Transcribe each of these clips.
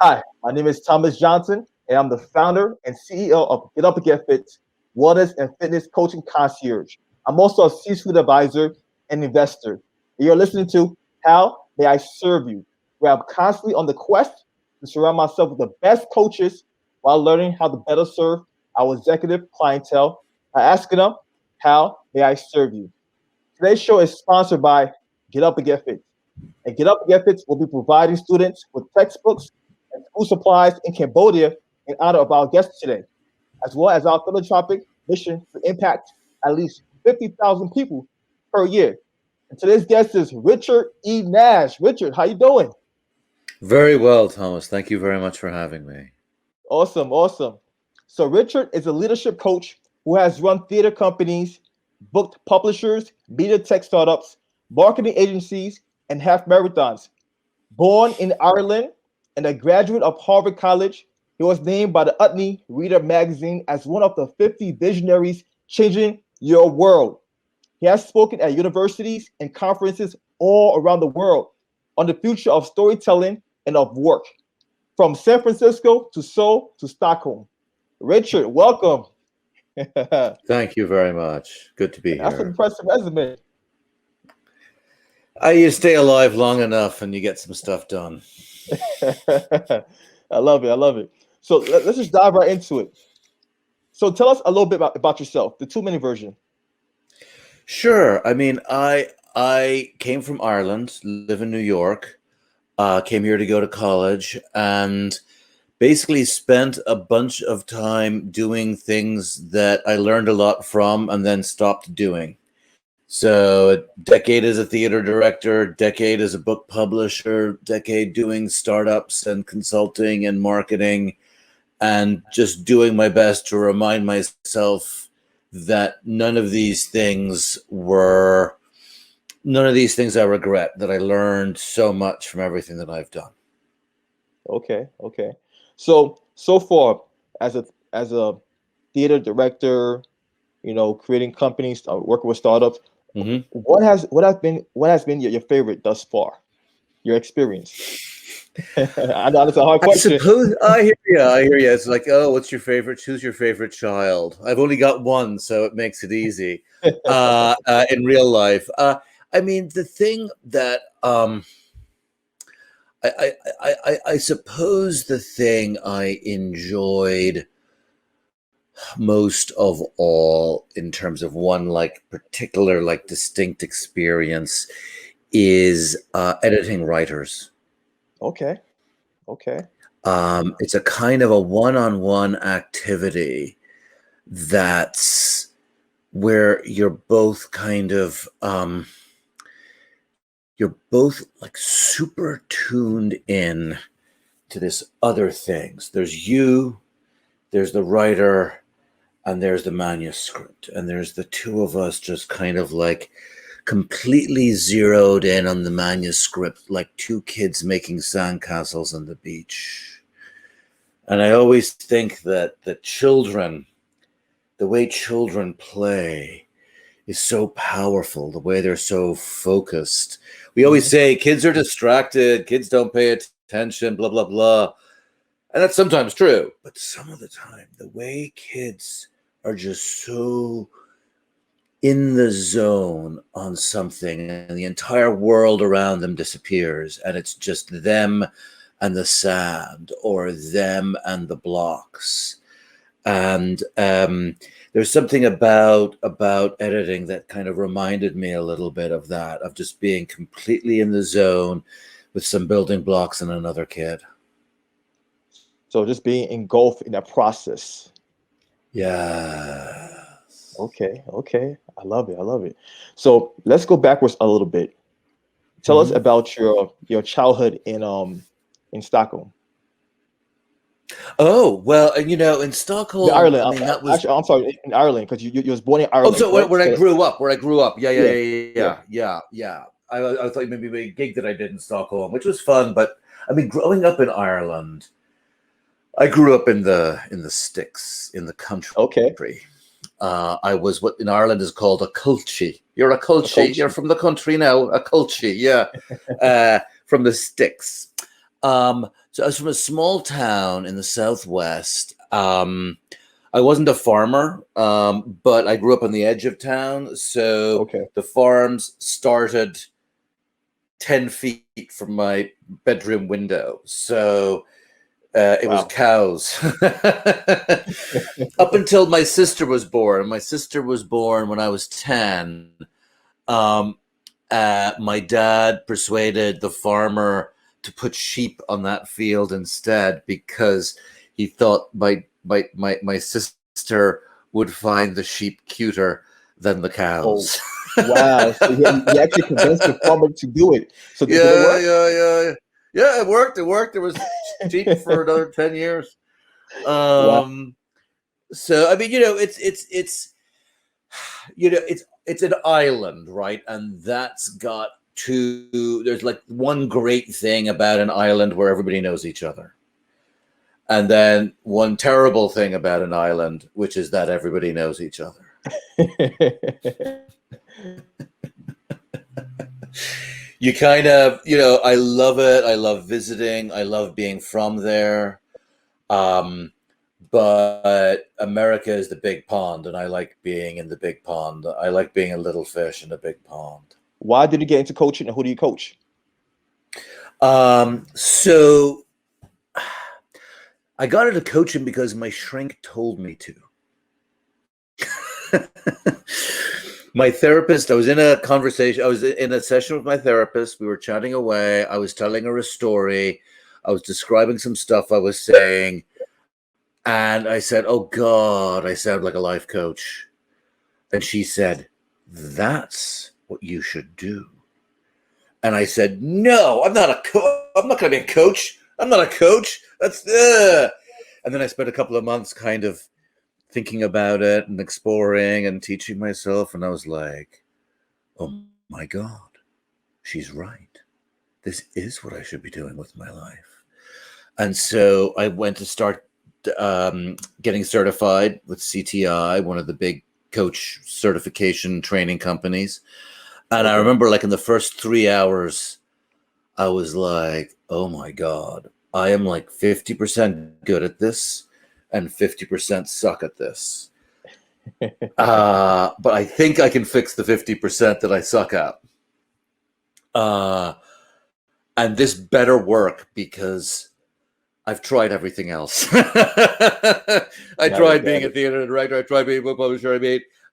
Hi, my name is Thomas Johnson, and I'm the founder and CEO of GetUpNGetFit, Wellness and Fitness Coaching Concierge. I'm also a C-suite advisor and investor. You're listening to How May I Serve You, where I'm constantly on the quest to surround myself with the best coaches while learning how to better serve our executive clientele by asking them, How may I serve you? Today's show is sponsored by Get Up and Get Fit. And Get Up and Get Fit will be providing students with textbooks and school supplies in Cambodia in honor of our guest today, as well as our philanthropic mission to impact at least 50,000 people per year. And today's guest is Richard E. Nash. Richard, how you doing? Very well, Thomas. Thank you very much for having me. Awesome, awesome. So Richard is a leadership coach who has run theater companies, booked publishers, media tech startups, marketing agencies, and half marathons. Born in Ireland and a graduate of Harvard College, he was named by the Utne Reader magazine as one of the 50 visionaries changing your world. He has spoken at universities and conferences all around the world on the future of storytelling and of work, from San Francisco to Seoul to Stockholm. Richard, welcome. Thank you very much. Good to be That's an here. impressive resume. You stay alive long enough and you get some stuff done. I love it. I love it. So let's just dive right into it. So tell us a little bit about yourself, the 2 minute version. Sure. I mean, I came from Ireland, live in New York, came here to go to college, and basically spent a bunch of time doing things that I learned a lot from and then stopped doing. So a decade as a theater director, decade as a book publisher, decade doing startups and consulting and marketing, and just doing my best to remind myself that none of these things I regret, that I learned so much from everything that I've done. Okay. So far as a theater director, creating companies, working with startups, Mm-hmm. what has been your favorite thus far? Your experience. I know that's a hard I question. suppose I hear you. It's like, oh, what's your favorite? Who's your favorite child? I've only got one, so it makes it easy. In real life, I mean, the thing that I suppose the thing I enjoyed most of all, in terms of one particular distinct experience, is editing writers. Okay. It's a kind of a one-on-one activity that's where you're both super tuned in to this other things. There's you, there's the writer, and there's the manuscript, and there's the two of us just kind of completely zeroed in on the manuscript, like two kids making sandcastles on the beach. And I always think that the way children play is so powerful, the way they're so focused. We always say kids are distracted, kids don't pay attention, blah, blah, blah. And that's sometimes true. But some of the time, the way kids are just so in the zone on something, and the entire world around them disappears, and it's just them and the sand, or them and the blocks. And there's something about editing that kind of reminded me a little bit of that, of just being completely in the zone with some building blocks and another kid. So just being engulfed in that process. Yeah. Okay. I love it. So let's go backwards a little bit. Tell us about your childhood in Stockholm. Oh, well, and in Stockholm, Ireland. I mean, that was actually, I'm sorry, in Ireland, because you was born in Ireland. so correct? where I grew up. Yeah. Yeah. I thought maybe a gig that I did in Stockholm, which was fun, but I mean, growing up in Ireland, I grew up in the sticks, in the country. Okay. I was what in Ireland is called a culchie. You're a culchie. You're from the country now. A culchie, yeah, from the sticks. So I was from a small town in the Southwest. I wasn't a farmer, but I grew up on the edge of town. So Okay. the farms started 10 feet from my bedroom window. So it was Wow. cows up until my sister was born. My sister was born when I was 10. My dad persuaded the farmer to put sheep on that field instead because he thought my sister would find the sheep cuter than the Oh, cows. wow. So you actually convinced the farmer to do it. So did it Yeah, work? yeah. It worked. It worked. There was sheep for another 10 years. Wow. So I mean, it's an island, right? And that's got there's like one great thing about an island where everybody knows each other. And then one terrible thing about an island, which is that everybody knows each other. You kind of, I love it. I love visiting. I love being from there. But America is the big pond, and I like being in the big pond. I like being a little fish in a big pond. Why did you get into coaching, and who do you coach? So I got into coaching because my shrink told me to. My therapist, I was in a conversation, I was in a session with my therapist. We were chatting away. I was telling her a story. I was describing some stuff I was saying. And I said, "Oh God, I sound like a life coach." And she said, "That's what you should do." And I said, "No, I'm not a coach. I'm not going to be a coach. I'm not a coach. That's And then I spent a couple of months kind of thinking about it and exploring and teaching myself. And I was like, oh my God, she's right. This is what I should be doing with my life. And so I went to start getting certified with CTI, one of the big coach certification training companies. And I remember like in the first 3 hours, I was like, oh my God, I am like 50% good at this and 50% suck at this. But I think I can fix the 50% that I suck at. And this better work because I've tried everything else. I tried being a theater director. I tried being a book publisher.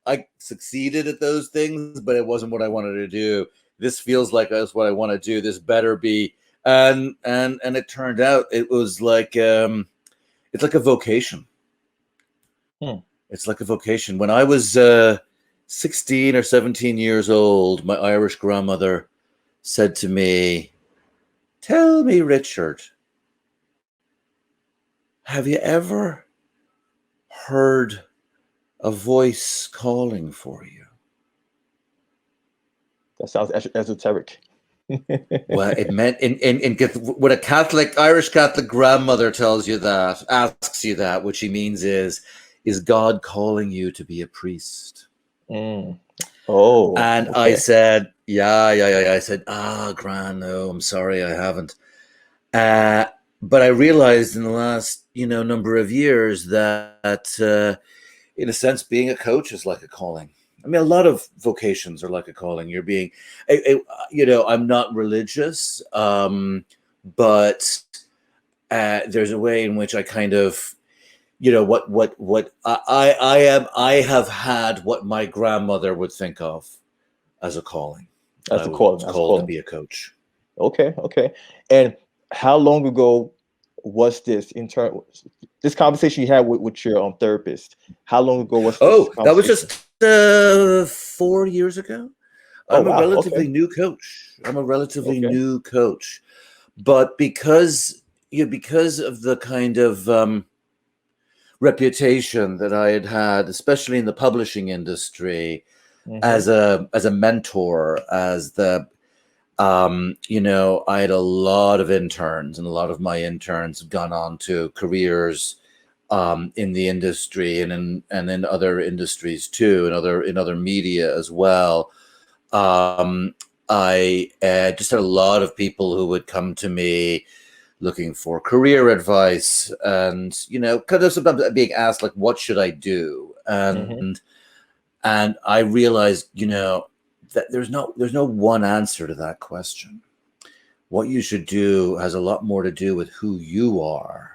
I succeeded at those things, but it wasn't what I wanted to do. This feels like that's what I want to do. This better be. And it turned out it was like it's like a vocation. It's like a vocation. When I was 16 or 17 years old, my Irish grandmother said to me, "Tell me, Richard, have you ever heard a voice calling for you?" That sounds esoteric. Well, it meant when a Irish Catholic grandmother tells you that, asks you that, what she means is God calling you to be a priest? Oh. And Okay. I said, yeah. I said, gran, no, I'm sorry, I haven't. But I realized in the last, number of years that in a sense, being a coach is like a calling. I mean, a lot of vocations are like a calling. You're being, I'm not religious, but there's a way in which I kind of, what I am. I have had what my grandmother would think of as a calling. That's I a was calling. called to be a coach. Okay. And how long ago was this this conversation you had with your therapist? How long ago was this That was conversation? just 4 years ago. Oh, I'm a wow. relatively new coach. But because of the kind of reputation that I had, especially in the publishing industry, as a mentor, as the I had a lot of interns, and a lot of my interns have gone on to careers in the industry and in other industries too, and in other media as well. I just had a lot of people who would come to me looking for career advice, and kind of sometimes being asked like, what should I do? And I realized, that there's no one answer to that question. What you should do has a lot more to do with who you are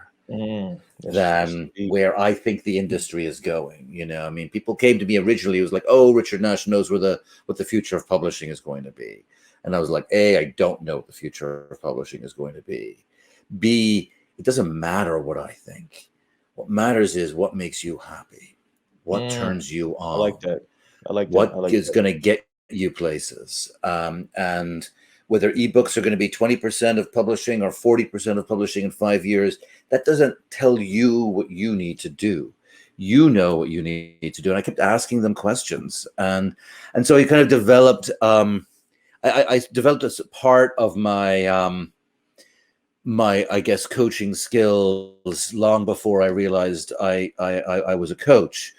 than where I think the industry is going. I mean, people came to me originally, it was like, oh, Richard Nash knows what the future of publishing is going to be. And I was like, A, I don't know what the future of publishing is going to be. B, it doesn't matter what I think. What matters is what makes you happy, what turns you on. I like that. What is going to get you places. And whether ebooks are going to be 20% of publishing or 40% of publishing in 5 years, that doesn't tell you what you need to do. You know what you need to do. And I kept asking them questions. And so I kind of developed, I developed as part of my, I guess, coaching skills long before I realized I was a coach.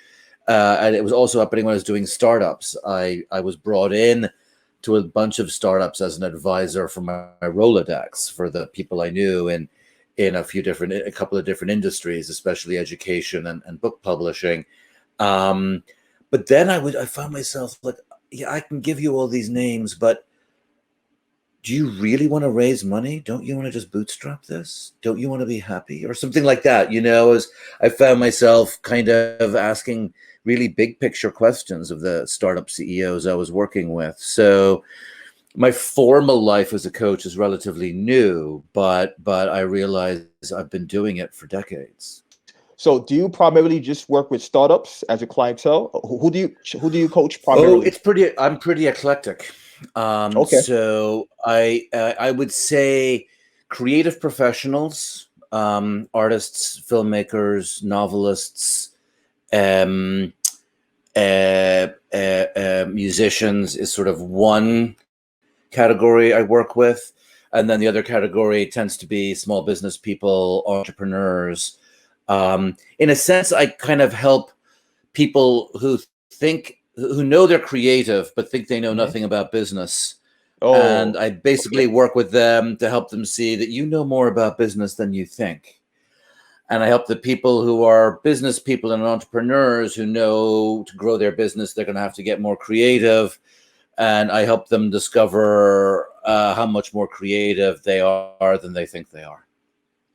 And it was also happening when I was doing startups. I was brought in to a bunch of startups as an advisor for my Rolodex for the people I knew in a couple of different industries, especially education and book publishing. But then I found myself like, yeah, I can give you all these names, but do you really want to raise money? Don't you want to just bootstrap this? Don't you want to be happy? Or something like that, as I found myself kind of asking really big picture questions of the startup CEOs I was working with. So my formal life as a coach is relatively new, but I realize I've been doing it for decades. So do you primarily just work with startups as a clientele? Who do you coach primarily? I'm pretty eclectic. Okay. So I would say creative professionals, artists, filmmakers, novelists, musicians is sort of one category I work with. And then the other category tends to be small business people, entrepreneurs. In a sense, I kind of help people who know they're creative, but think they know nothing about business. And I basically work with them to help them see that you know more about business than you think. And I help the people who are business people and entrepreneurs who know to grow their business, they're going to have to get more creative. And I help them discover how much more creative they are than they think they are.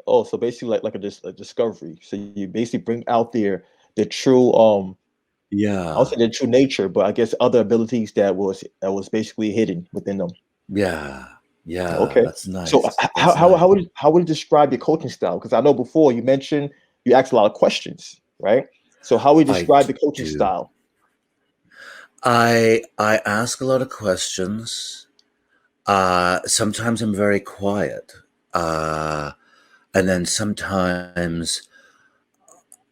Oh, so basically like a discovery. So you basically bring out their true I'll say their true nature, but I guess other abilities that was basically hidden within them. Yeah. Okay. That's nice. So how would you describe your coaching style? Because I know before you mentioned you ask a lot of questions, right? So how would you describe the coaching style? I ask a lot of questions. Sometimes I'm very quiet. And then sometimes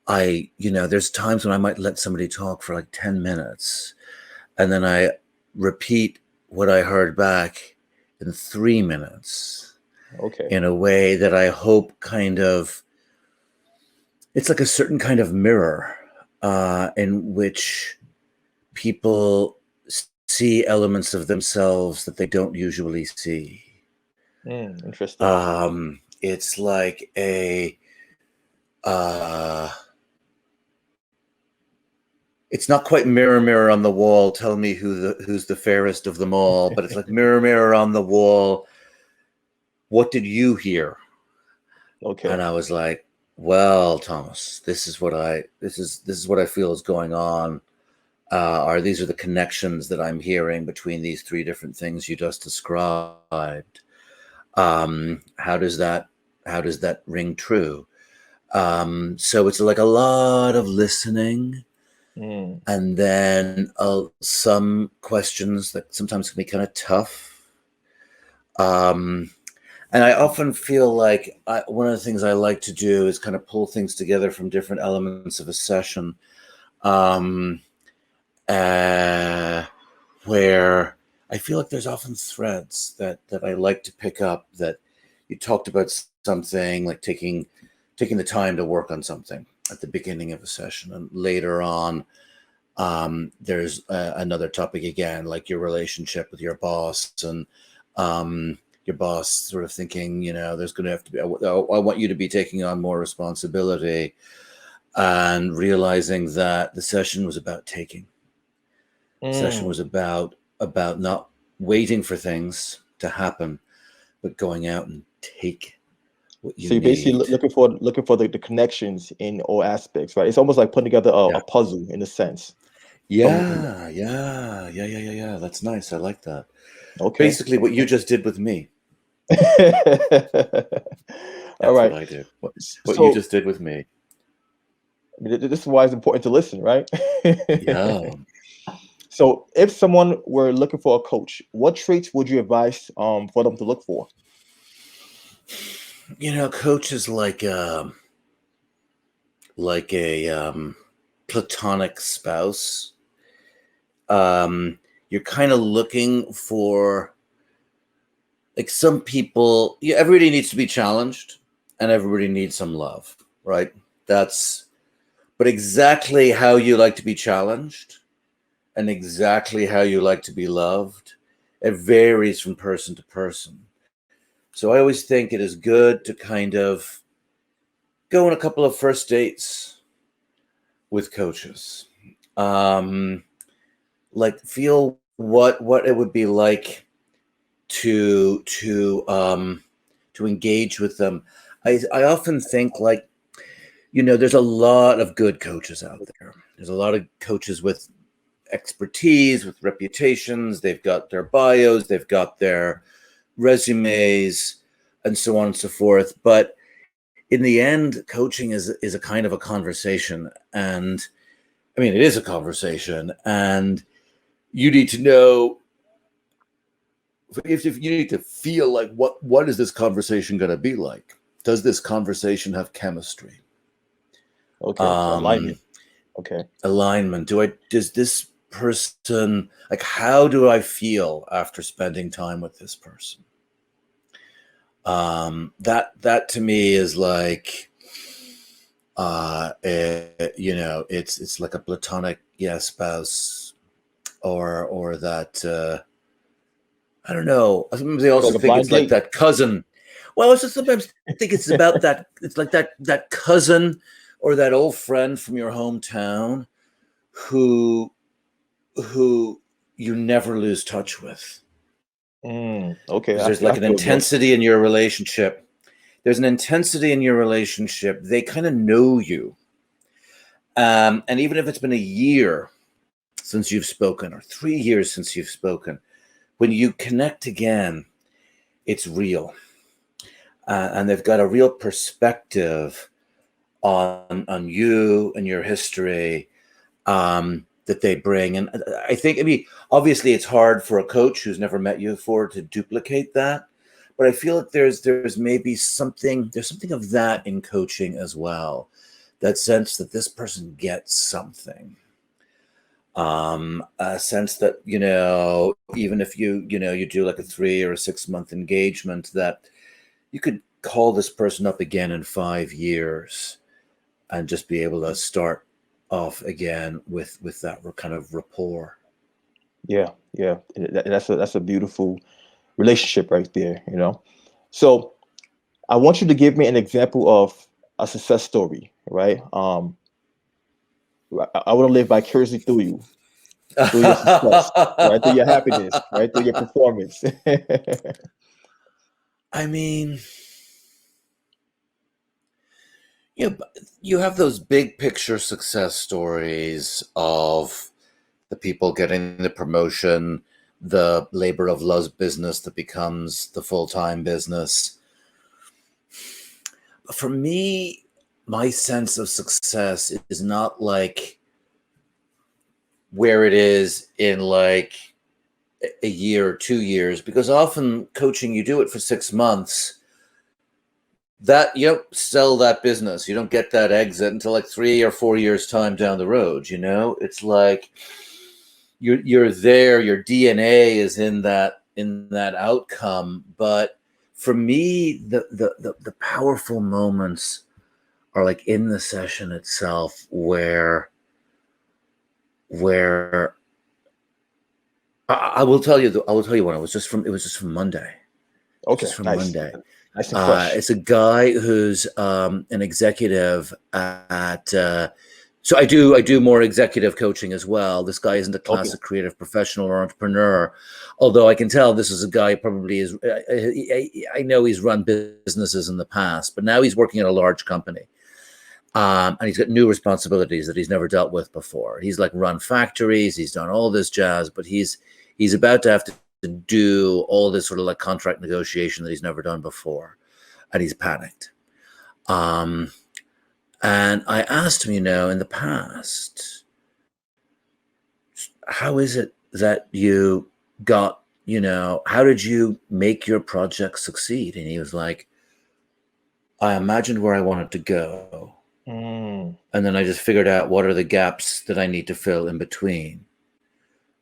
there's times when I might let somebody talk for like 10 minutes and then I repeat what I heard back in 3 minutes. Okay. In a way that I hope it's like a certain kind of mirror in which people see elements of themselves that they don't usually see. Interesting. It's like it's not quite mirror on the wall, tell me who's the fairest of them all, but it's like mirror on the wall, what did you hear? Okay. And I was like, well, Thomas, this is what I feel is going on. These are the connections that I'm hearing between these three different things you just described. How does that ring true? So it's like a lot of listening, and then some questions that sometimes can be kind of tough. And I often feel like one of the things I like to do is kind of pull things together from different elements of a session, where I feel like there's often threads that I like to pick up. That you talked about something like taking the time to work on something at the beginning of a session, and later on, there's another topic again, like your relationship with your boss, and your boss sort of thinking, there's going to have to be, I want you to be taking on more responsibility, and realizing that the session was about taking. The session was about not waiting for things to happen, but going out and take what you So you're basically need. looking for the connections in all aspects, right? It's almost like putting together a puzzle in a sense. Yeah. That's nice. I like that. Okay. Basically, what you just did with me. All right. What I did. What So you just did with me. this is why it's important to listen, right? Yeah. So if someone were looking for a coach, what traits would you advise for them to look for? Coach is like a platonic spouse. You're kind of looking for, like, some people, everybody needs to be challenged and everybody needs some love, right? But exactly how you like to be challenged and exactly how you like to be loved, it varies from person to person. So I always think it is good to kind of go on a couple of first dates with coaches. Like, feel what it would be like to engage with them. I often think, like, there's a lot of good coaches out there. There's a lot of coaches with expertise, with reputations. They've got their bios, they've got their resumes, and so on and so forth. But in the end, coaching is a kind of a conversation. And I mean, it is a conversation, and you need to know, if you need to feel like, what is this conversation going to be like? Does this conversation have chemistry? Okay. Alignment. Okay. Alignment. Does this person, like, how do I feel after spending time with this person? That to me is like, it's like a platonic spouse, or that, I don't know. Sometimes they also Like a think blind it's like date. that cousin. Well, it's just sometimes I think it's about that. It's like that cousin or that old friend from your hometown who you never lose touch with. Okay. Because there's like an intensity in your relationship. There's an intensity in your relationship. They kind of know you. And even if it's been a year since you've spoken, or 3 years since you've spoken, when you connect again, it's real. And they've got a real perspective on you and your history, that they bring. And I think, obviously it's hard for a coach who's never met you before to duplicate that. But I feel like there's maybe something of that in coaching as well. That sense that this person gets something. A sense that, even if you do like a 3 or a 6 month engagement, that you could call this person up again in 5 years and just be able to start off again with that kind of rapport. Yeah. That's a beautiful relationship right there. So I want you to give me an example of a success story, right? I want to live vicariously through you, through your success, right? Through your happiness, right? Through your performance. I mean, you have those big picture success stories of the people getting the promotion, the labor of love business that becomes the full-time business. But for me, my sense of success is not like where it is in like a year or 2 years, because often coaching, you do it for 6 months. That you don't sell that business. You don't get that exit until like 3 or 4 years time down the road. It's like you're there. Your DNA is in that outcome. But for me, the powerful moments are like in the session itself, where I will tell you one. It was just from Monday. Okay, just from nice. Monday. Nice and fresh. It's a guy who's an executive at. So I do more executive coaching as well. This guy isn't a Okay. classic creative professional or entrepreneur, although I can tell this is a guy who probably is. I know he's run businesses in the past, but now he's working at a large company, and he's got new responsibilities that he's never dealt with before. He's like run factories, he's done all this jazz, but he's about to have to do all this sort of like contract negotiation that he's never done before, and he's panicked. And I asked him, in the past, how is it that you got, how did you make your project succeed? And he was like, I imagined where I wanted to go. And then I just figured out what are the gaps that I need to fill in between.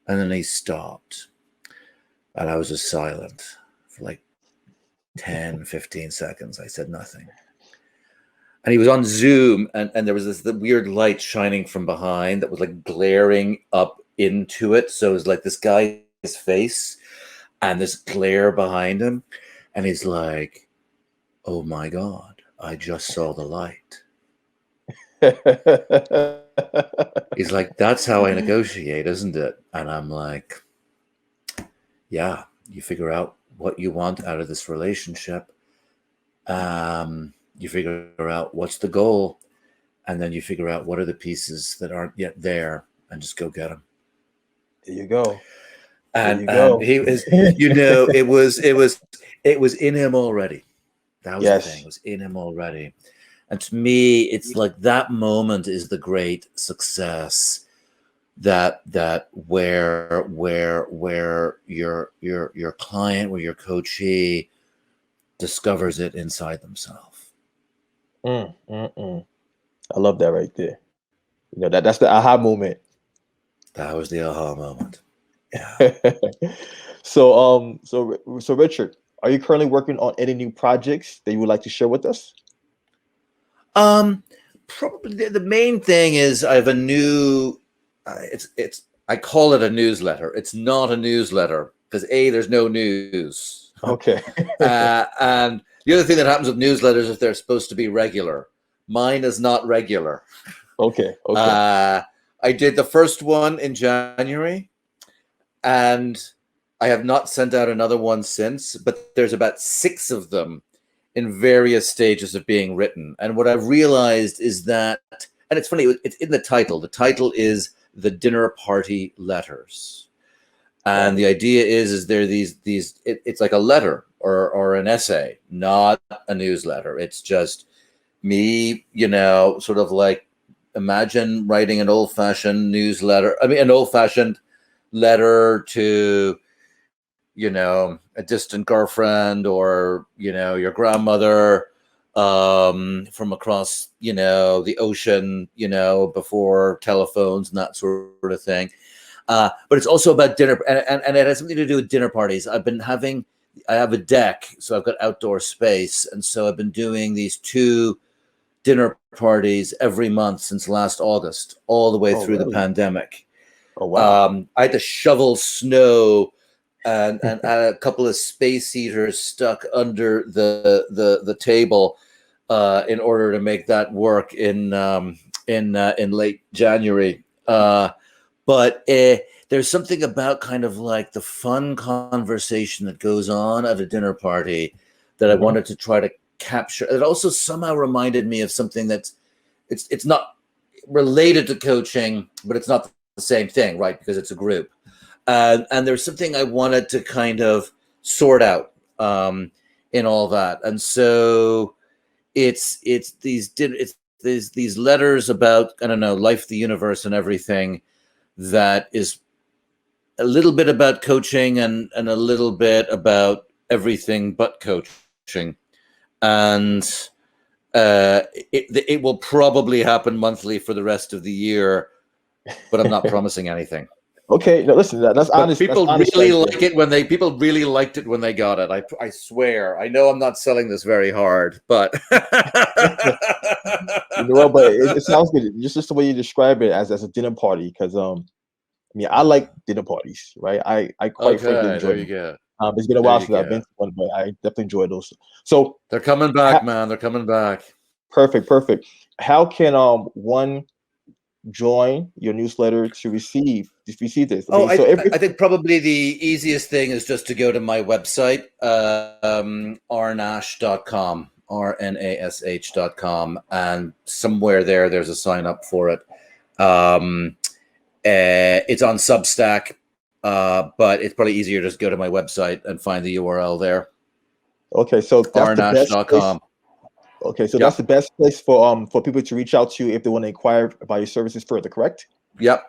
And then he stopped. And I was just silent for like 10, 15 seconds. I said nothing. And he was on Zoom, and there was the weird light shining from behind that was like glaring up into it. So it was like this guy's face and this glare behind him. And he's like, oh my God, I just saw the light. He's like, that's how I negotiate, isn't it? And I'm like, yeah, you figure out what you want out of this relationship. You figure out what's the goal, and then you figure out what are the pieces that aren't yet there, and just go get them. There you go. And he was, it was in him already. That was the thing. It was in him already. And to me, it's like that moment is the great success that where your client, where your coachee discovers it inside themselves. I love that right there. That's the aha moment. That was the aha moment. Yeah. So Richard, are you currently working on any new projects that you would like to share with us? Probably the main thing is I have a new. I call it a newsletter. It's not a newsletter because there's no news. Okay. And the other thing that happens with newsletters is they're supposed to be regular. Mine is not regular. Okay. I did the first one in January, and I have not sent out another one since, but there's about 6 of them in various stages of being written. And what I've realized is that, and it's funny, it's in the title. The title is The Dinner Party Letters. And the idea is there it's like a letter or an essay, not a newsletter. It's just me, sort of like, imagine writing an old-fashioned newsletter. I mean, an old-fashioned letter to, a distant girlfriend or, your grandmother from across, the ocean, before telephones and that sort of thing. But it's also about dinner, and it has something to do with dinner parties. I have a deck, so I've got outdoor space. And so I've been doing these 2 dinner parties every month since last August, all the way through the pandemic. Oh, wow. I had to shovel snow and a couple of space heaters stuck under the table in order to make that work in late January. But there's something about kind of like the fun conversation that goes on at a dinner party that I wanted to try to capture. It also somehow reminded me of something that's it's not related to coaching, but it's not the same thing, right? Because it's a group. And there's something I wanted to kind of sort out in all that. And so it's these letters about, I don't know, life, the universe, and everything that is a little bit about coaching and a little bit about everything but coaching. And it will probably happen monthly for the rest of the year, but I'm not promising anything. Okay, no, listen, that's honest. People that's honest really right like it people really liked it when they got it. I swear. I know I'm not selling this very hard, but but it sounds good. Just the way you describe it as a dinner party, because I mean, I like dinner parties, right? I quite frankly enjoy there you them. go. It's been a There while you since I've been go. to one, but I definitely enjoy those. So They're coming back, man. They're coming back. perfect. How can one join your newsletter to receive this? Oh, Okay, so every I think probably the easiest thing is just to go to my website, rnash.com, rnash.com, and somewhere there's a sign up for it. It's on Substack, but it's probably easier to just go to my website and find the URL there. okay, so that's the best place. rnash.com. Okay, so Yep. that's the best place for people to reach out to you if they want to inquire about your services further, correct? Yep.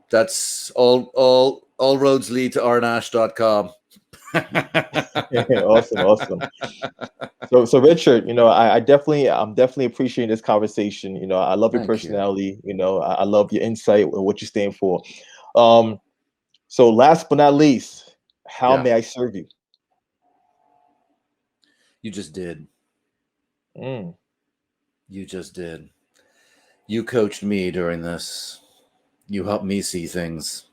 That's all roads lead to rnash.com. Awesome. So Richard, I'm definitely appreciating this conversation. I love your Thank you. personality. I love your insight and what you stand for. So last but not least, how may I serve you? You just did. Mm. You just did. You coached me during this. You helped me see things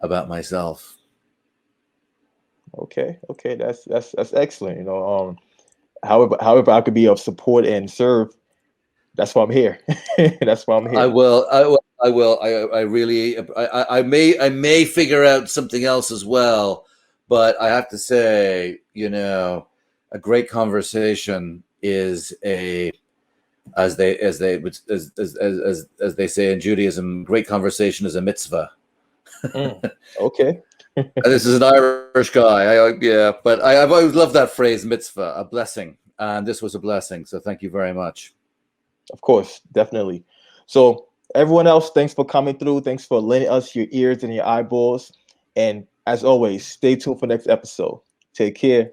about myself. Okay, that's excellent. However I could be of support and serve, that's why I'm here. That's why I'm here. I will. I really. I may figure out something else as well, but I have to say, a great conversation is as they say in Judaism, great conversation is a mitzvah. Okay. This is an Irish guy. But I've always loved that phrase, mitzvah, a blessing, and this was a blessing. So thank you very much. Of course, definitely. So everyone else, thanks for coming through. Thanks for lending us your ears and your eyeballs. And as always, stay tuned for next episode. Take care.